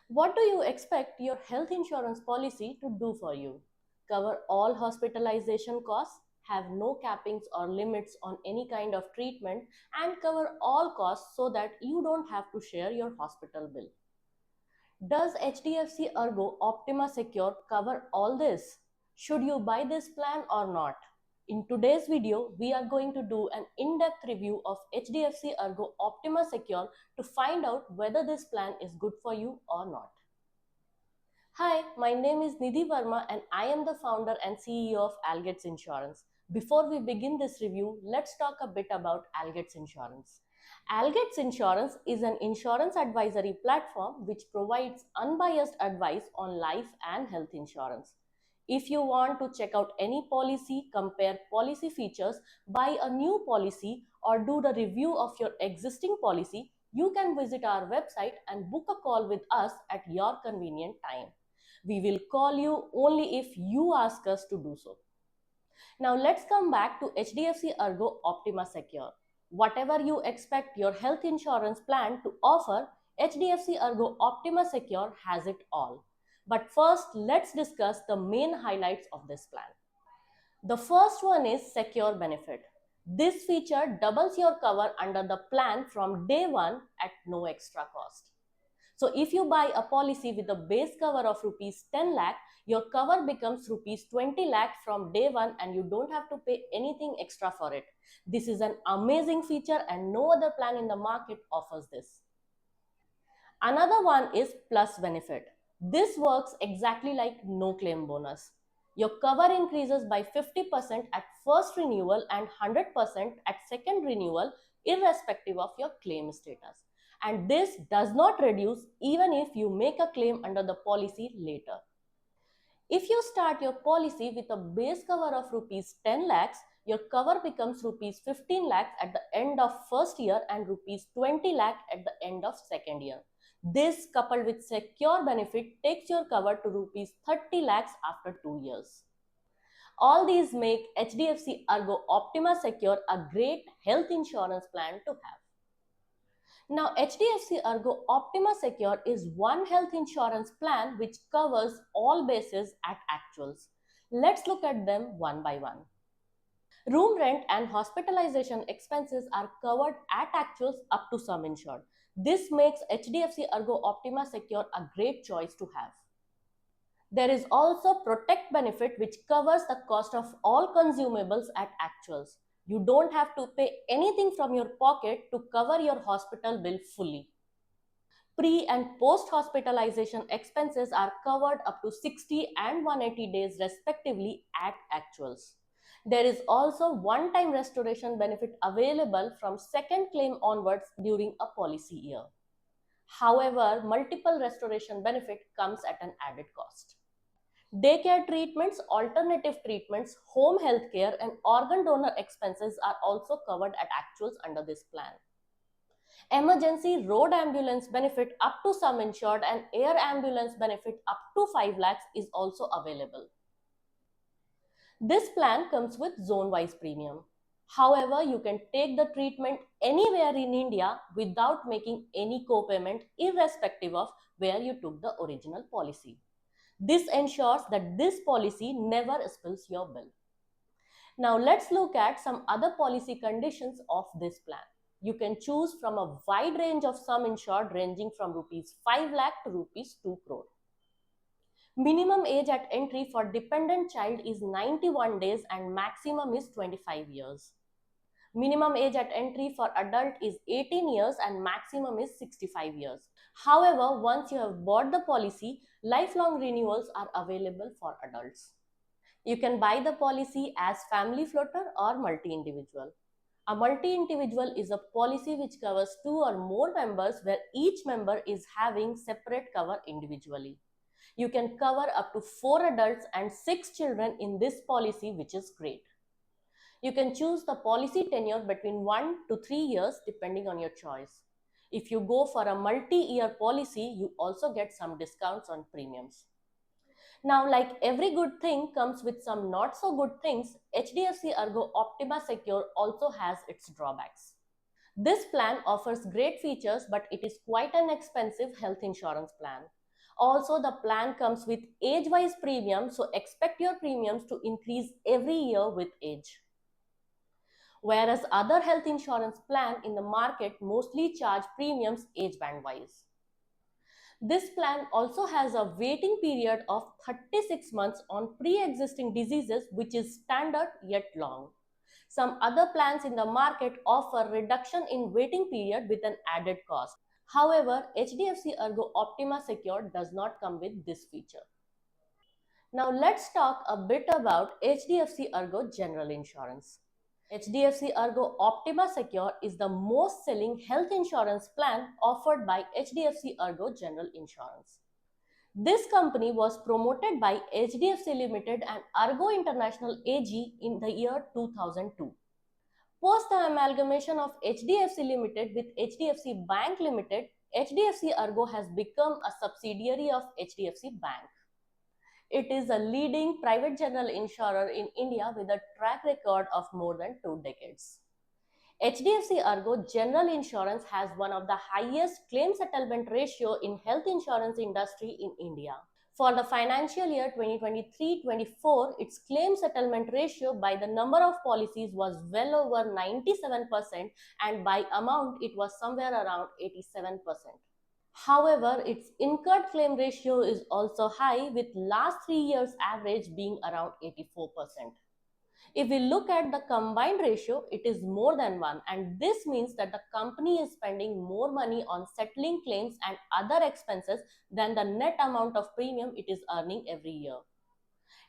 What do you expect your health insurance policy to do for you? Cover all hospitalization costs, have no cappings or limits on any kind of treatment, and cover all costs so that you don't have to share your hospital bill. Does HDFC Ergo Optima Secure cover all this? Should you buy this plan or not? In today's video, we are going to do an in-depth review of HDFC Ergo Optima Secure to find out whether this plan is good for you or not. Hi, my name is Nidhi Verma and I am the founder and CEO of Algates Insurance. Before we begin this review, let's talk a bit about Algates Insurance. Algates Insurance is an insurance advisory platform which provides unbiased advice on life and health insurance. If you want to check out any policy, compare policy features, buy a new policy, or do the review of your existing policy, you can visit our website and book a call with us at your convenient time. We will call you only if you ask us to do so. Now let's come back to HDFC Ergo Optima Secure. Whatever you expect your health insurance plan to offer, HDFC Ergo Optima Secure has it all. But first, let's discuss the main highlights of this plan. The first one is secure benefit. This feature doubles your cover under the plan from day one at no extra cost. So if you buy a policy with a base cover of rupees 10 lakh, your cover becomes rupees 20 lakh from day one and you don't have to pay anything extra for it. This is an amazing feature and no other plan in the market offers this. Another one is plus benefit. This works exactly like no claim bonus. Your cover increases by 50% at first renewal and 100% at second renewal, irrespective of your claim status. And this does not reduce even if you make a claim under the policy later. If you start your policy with a base cover of rupees 10 lakhs, your cover becomes rupees 15 lakhs at the end of first year and rupees 20 lakh at the end of second year. This coupled with secure benefit takes your cover to rupees 30 lakhs after 2 years. All these make HDFC Ergo Optima Secure a great health insurance plan to have. Now, HDFC Ergo Optima Secure is one health insurance plan which covers all bases at actuals. Let's look at them one by one. Room rent and hospitalization expenses are covered at actuals up to sum insured. This makes HDFC Ergo Optima Secure a great choice to have. There is also Protect benefit which covers the cost of all consumables at actuals. You don't have to pay anything from your pocket to cover your hospital bill fully. Pre and post hospitalization expenses are covered up to 60 and 180 days respectively at actuals. There is also one-time restoration benefit available from second claim onwards during a policy year. However, multiple restoration benefit comes at an added cost. Daycare treatments, alternative treatments, home health care, and organ donor expenses are also covered at actuals under this plan. Emergency road ambulance benefit up to sum insured and air ambulance benefit up to 5 lakhs is also available. This plan comes with zone-wise premium. However, you can take the treatment anywhere in India without making any co-payment irrespective of where you took the original policy. This ensures that this policy never spills your bill. Now let's look at some other policy conditions of this plan. You can choose from a wide range of sum insured ranging from rupees 5 lakh to rupees 2 crore. Minimum age at entry for dependent child is 91 days and maximum is 25 years. Minimum age at entry for adult is 18 years and maximum is 65 years. However, once you have bought the policy, lifelong renewals are available for adults. You can buy the policy as family floater or multi-individual. A multi-individual is a policy which covers 2 or more members where each member is having separate cover individually. You can cover up to 4 adults and 6 children in this policy, which is great. You can choose the policy tenure between 1 to 3 years depending on your choice. If you go for a multi-year policy, you also get some discounts on premiums. Now, like every good thing comes with some not so good things, HDFC Ergo Optima Secure also has its drawbacks. This plan offers great features, but it is quite an expensive health insurance plan. Also, the plan comes with age-wise premium, so expect your premiums to increase every year with age. Whereas other health insurance plan in the market mostly charge premiums age band wise. This plan also has a waiting period of 36 months on pre-existing diseases, which is standard yet long. Some other plans in the market offer reduction in waiting period with an added cost. However, HDFC Ergo Optima Secure does not come with this feature. Now let's talk a bit about HDFC Ergo General Insurance. HDFC Ergo Optima Secure is the most selling health insurance plan offered by HDFC Ergo General Insurance. This company was promoted by HDFC Limited and Ergo International AG in the year 2002. Post the amalgamation of HDFC Limited with HDFC Bank Limited, HDFC Ergo has become a subsidiary of HDFC Bank. It is a leading private general insurer in India with a track record of more than 2 decades. HDFC Ergo General Insurance has one of the highest claim settlement ratio in health insurance industry in India. For the financial year 2023-24, its claim settlement ratio by the number of policies was well over 97% and by amount it was somewhere around 87%. However, its incurred claim ratio is also high, with last 3 years average being around 84%. If we look at the combined ratio, it is more than 1, and this means that the company is spending more money on settling claims and other expenses than the net amount of premium it is earning every year.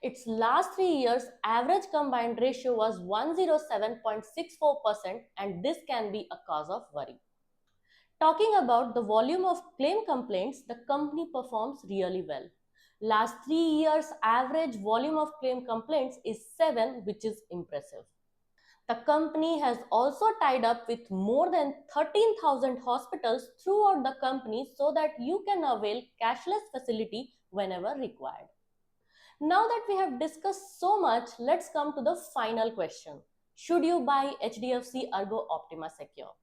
Its last 3 years average combined ratio was 107.64%, and this can be a cause of worry. Talking about the volume of claim complaints, the company performs really well. Last 3 years average volume of claim complaints is 7, which is impressive. The company has also tied up with more than 13,000 hospitals throughout the company so that you can avail cashless facility whenever required. Now that we have discussed so much, let's come to the final question. Should you buy HDFC Ergo Optima Secure?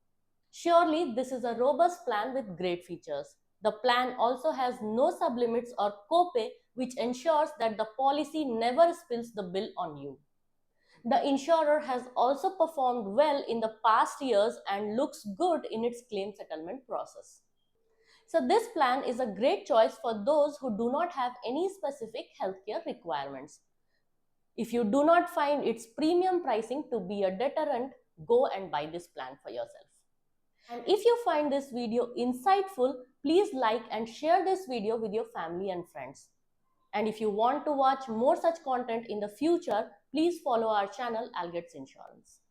Surely, this is a robust plan with great features. The plan also has no sublimits or copay, which ensures that the policy never spills the bill on you. The insurer has also performed well in the past years and looks good in its claim settlement process. So this plan is a great choice for those who do not have any specific healthcare requirements. If you do not find its premium pricing to be a deterrent, go and buy this plan for yourself. And if you find this video insightful, please like and share this video with your family and friends. And if you want to watch more such content in the future, please follow our channel Algates Insurance.